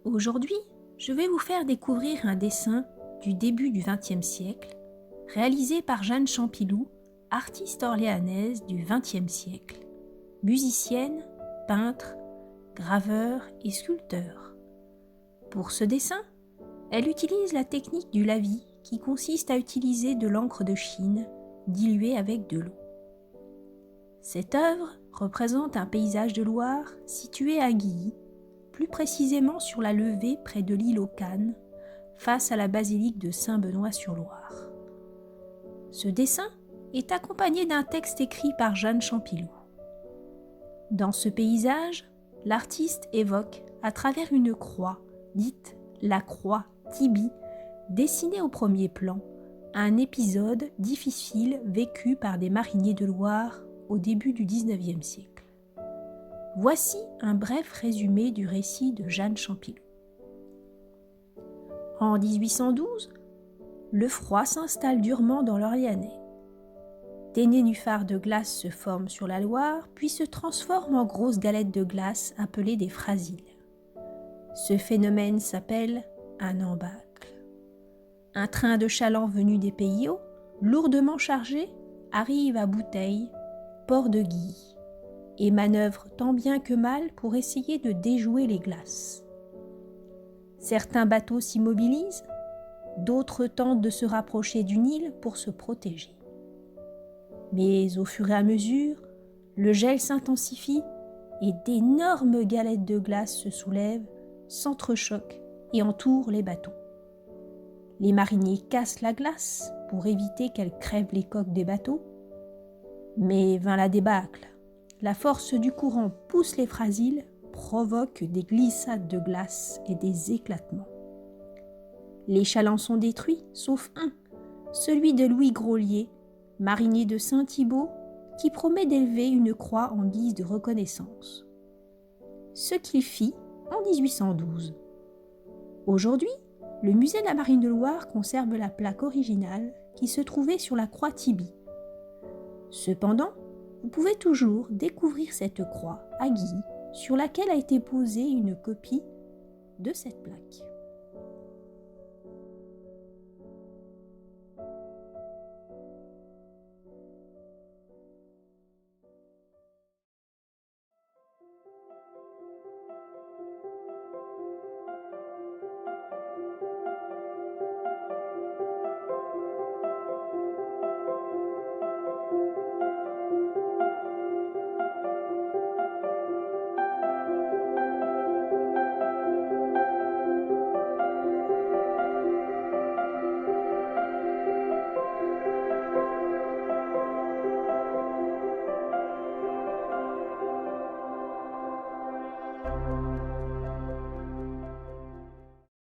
Aujourd'hui, je vais vous faire découvrir un dessin du début du XXe siècle, réalisé par Jeanne Champilloux, artiste orléanaise du XXe siècle, musicienne, peintre, graveur et sculpteur. Pour ce dessin, elle utilise la technique du lavis qui consiste à utiliser de l'encre de Chine diluée avec de l'eau. Cette œuvre représente un paysage de Loire situé à Guilly, plus précisément sur la levée près de l'île aux Cannes, face à la basilique de Saint-Benoît-sur-Loire. Ce dessin est accompagné d'un texte écrit par Jeanne Champilloux. Dans ce paysage, l'artiste évoque, à travers une croix, dite la croix Tibi, dessinée au premier plan, un épisode difficile vécu par des mariniers de Loire au début du XIXe siècle. Voici un bref résumé du récit de Jeanne Champilloux. En 1812, le froid s'installe durement dans l'Orléanais. Des nénuphars de glace se forment sur la Loire, puis se transforment en grosses galettes de glace appelées des frasiles. Ce phénomène s'appelle un embâcle. Un train de chalands venu des pays hauts, lourdement chargé, arrive à Bouteille, port de Guilly, et manœuvre tant bien que mal pour essayer de déjouer les glaces. Certains bateaux s'immobilisent, d'autres tentent de se rapprocher d'une île pour se protéger. Mais au fur et à mesure, le gel s'intensifie et d'énormes galettes de glace se soulèvent, s'entrechoquent et entourent les bateaux. Les mariniers cassent la glace pour éviter qu'elle crève les coques des bateaux. Mais vint la débâcle. La force du courant pousse les frasiles, provoque des glissades de glace et des éclatements. Les chalands sont détruits, sauf un, celui de Louis Groslier, marinier de Saint-Thibault, qui promet d'élever une croix en guise de reconnaissance. Ce qu'il fit en 1812. Aujourd'hui, le musée de la Marine de Loire conserve la plaque originale qui se trouvait sur la croix Tibi. Cependant, vous pouvez toujours découvrir cette croix à Guilly sur laquelle a été posée une copie de cette plaque.